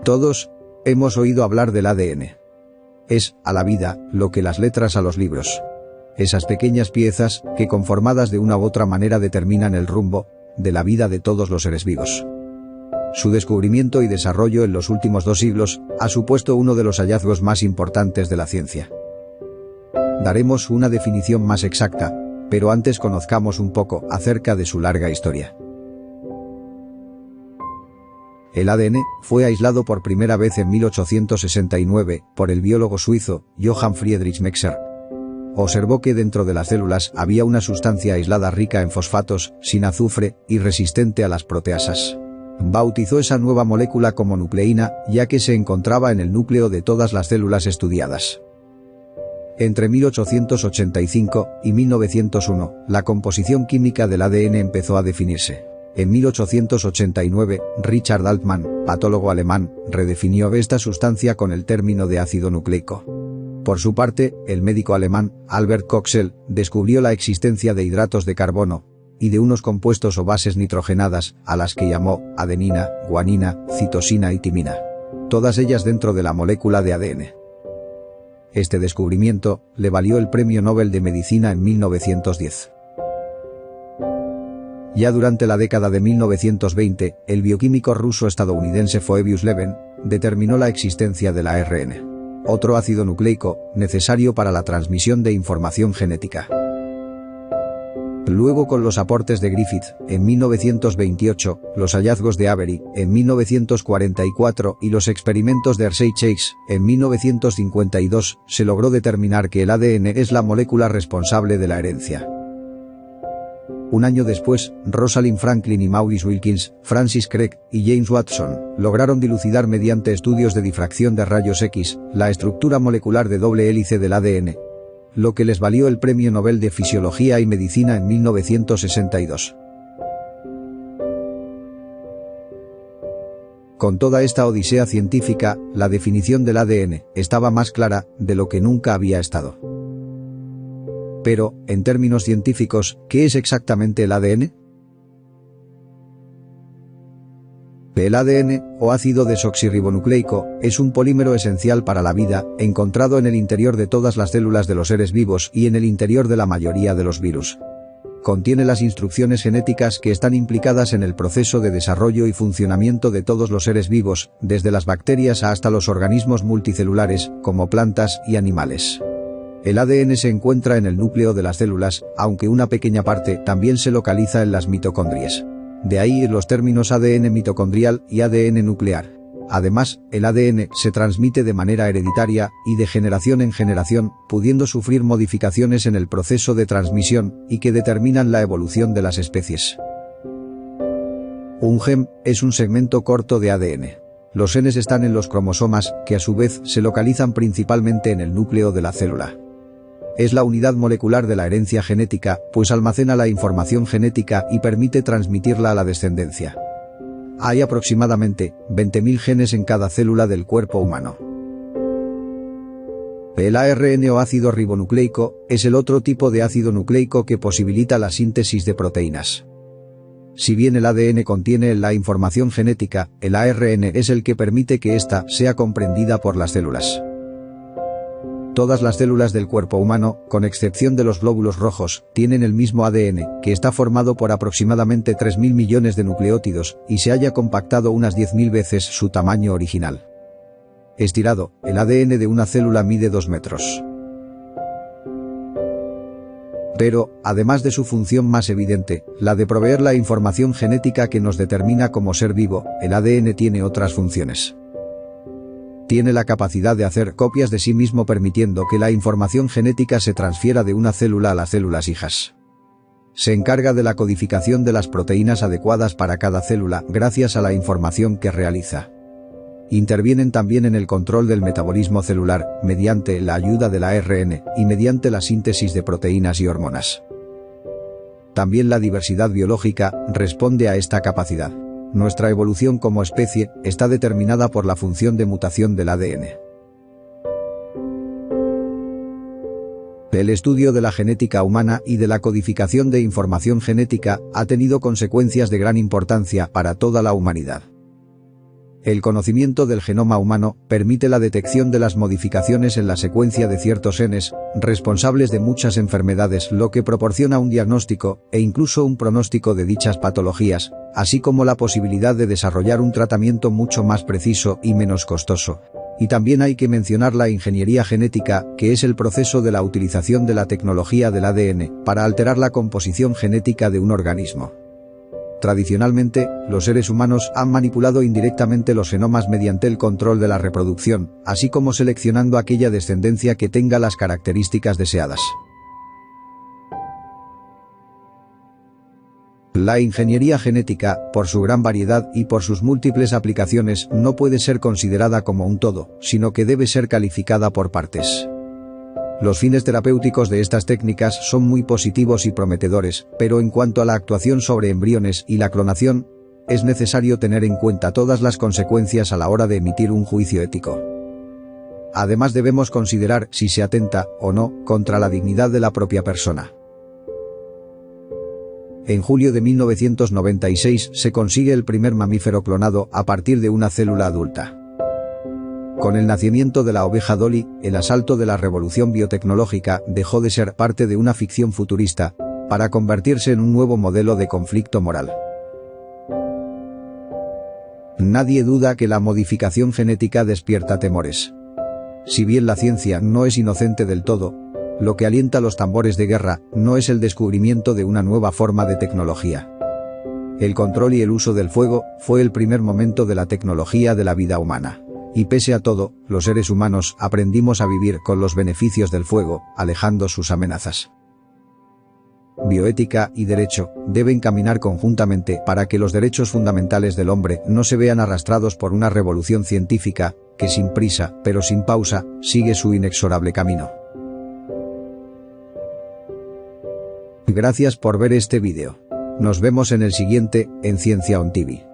Todos hemos oído hablar del ADN. Es a la vida lo que las letras a los libros. Esas pequeñas piezas que conformadas de una u otra manera determinan el rumbo de la vida de todos los seres vivos. Su descubrimiento y desarrollo en los últimos 2 siglos ha supuesto uno de los hallazgos más importantes de la ciencia. Daremos una definición más exacta, pero antes conozcamos un poco acerca de su larga historia. El ADN fue aislado por primera vez en 1869 por el biólogo suizo Johann Friedrich Mexer. Observó que dentro de las células había una sustancia aislada rica en fosfatos, sin azufre y resistente a las proteasas. Bautizó esa nueva molécula como nucleína, ya que se encontraba en el núcleo de todas las células estudiadas. Entre 1885 y 1901, la composición química del ADN empezó a definirse. En 1889, Richard Altman, patólogo alemán, redefinió esta sustancia con el término de ácido nucleico. Por su parte, el médico alemán, Albert Coxel, descubrió la existencia de hidratos de carbono y de unos compuestos o bases nitrogenadas, a las que llamó adenina, guanina, citosina y timina. Todas ellas dentro de la molécula de ADN. Este descubrimiento le valió el Premio Nobel de Medicina en 1910. Ya durante la década de 1920, el bioquímico ruso-estadounidense Phoebius Leven determinó la existencia del ARN, otro ácido nucleico necesario para la transmisión de información genética. Luego, con los aportes de Griffith, en 1928, los hallazgos de Avery, en 1944 y los experimentos de Hershey Chase, en 1952, se logró determinar que el ADN es la molécula responsable de la herencia. Un año después, Rosalind Franklin y Maurice Wilkins, Francis Crick y James Watson lograron dilucidar mediante estudios de difracción de rayos X la estructura molecular de doble hélice del ADN, lo que les valió el Premio Nobel de Fisiología y Medicina en 1962. Con toda esta odisea científica, la definición del ADN estaba más clara de lo que nunca había estado. Pero, en términos científicos, ¿qué es exactamente el ADN? El ADN, o ácido desoxirribonucleico, es un polímero esencial para la vida, encontrado en el interior de todas las células de los seres vivos y en el interior de la mayoría de los virus. Contiene las instrucciones genéticas que están implicadas en el proceso de desarrollo y funcionamiento de todos los seres vivos, desde las bacterias hasta los organismos multicelulares, como plantas y animales. El ADN se encuentra en el núcleo de las células, aunque una pequeña parte también se localiza en las mitocondrias. De ahí los términos ADN mitocondrial y ADN nuclear. Además, el ADN se transmite de manera hereditaria y de generación en generación, pudiendo sufrir modificaciones en el proceso de transmisión y que determinan la evolución de las especies. Un gen es un segmento corto de ADN. Los genes están en los cromosomas, que a su vez se localizan principalmente en el núcleo de la célula. Es la unidad molecular de la herencia genética, pues almacena la información genética y permite transmitirla a la descendencia. Hay aproximadamente 20.000 genes en cada célula del cuerpo humano. El ARN o ácido ribonucleico es el otro tipo de ácido nucleico que posibilita la síntesis de proteínas. Si bien el ADN contiene la información genética, el ARN es el que permite que ésta sea comprendida por las células. Todas las células del cuerpo humano, con excepción de los glóbulos rojos, tienen el mismo ADN, que está formado por aproximadamente 3.000 millones de nucleótidos, y se haya compactado unas 10.000 veces su tamaño original. Estirado, el ADN de una célula mide 2 metros. Pero, además de su función más evidente, la de proveer la información genética que nos determina como ser vivo, el ADN tiene otras funciones. Tiene la capacidad de hacer copias de sí mismo, permitiendo que la información genética se transfiera de una célula a las células hijas. Se encarga de la codificación de las proteínas adecuadas para cada célula, gracias a la información que realiza. Intervienen también en el control del metabolismo celular, mediante la ayuda del ARN, y mediante la síntesis de proteínas y hormonas. También la diversidad biológica responde a esta capacidad. Nuestra evolución como especie está determinada por la función de mutación del ADN. El estudio de la genética humana y de la codificación de información genética ha tenido consecuencias de gran importancia para toda la humanidad. El conocimiento del genoma humano permite la detección de las modificaciones en la secuencia de ciertos genes, responsables de muchas enfermedades, lo que proporciona un diagnóstico e incluso un pronóstico de dichas patologías, así como la posibilidad de desarrollar un tratamiento mucho más preciso y menos costoso. Y también hay que mencionar la ingeniería genética, que es el proceso de la utilización de la tecnología del ADN para alterar la composición genética de un organismo. Tradicionalmente, los seres humanos han manipulado indirectamente los genomas mediante el control de la reproducción, así como seleccionando aquella descendencia que tenga las características deseadas. La ingeniería genética, por su gran variedad y por sus múltiples aplicaciones, no puede ser considerada como un todo, sino que debe ser calificada por partes. Los fines terapéuticos de estas técnicas son muy positivos y prometedores, pero en cuanto a la actuación sobre embriones y la clonación, es necesario tener en cuenta todas las consecuencias a la hora de emitir un juicio ético. Además, debemos considerar si se atenta o no contra la dignidad de la propia persona. En julio de 1996 se consigue el primer mamífero clonado a partir de una célula adulta. Con el nacimiento de la oveja Dolly, el asalto de la revolución biotecnológica dejó de ser parte de una ficción futurista, para convertirse en un nuevo modelo de conflicto moral. Nadie duda que la modificación genética despierta temores. Si bien la ciencia no es inocente del todo, lo que alienta los tambores de guerra no es el descubrimiento de una nueva forma de tecnología. El control y el uso del fuego fue el primer momento de la tecnología de la vida humana. Y pese a todo, los seres humanos aprendimos a vivir con los beneficios del fuego, alejando sus amenazas. Bioética y derecho deben caminar conjuntamente para que los derechos fundamentales del hombre no se vean arrastrados por una revolución científica que sin prisa, pero sin pausa, sigue su inexorable camino. Gracias por ver este vídeo. Nos vemos en el siguiente, en Ciencia On TV.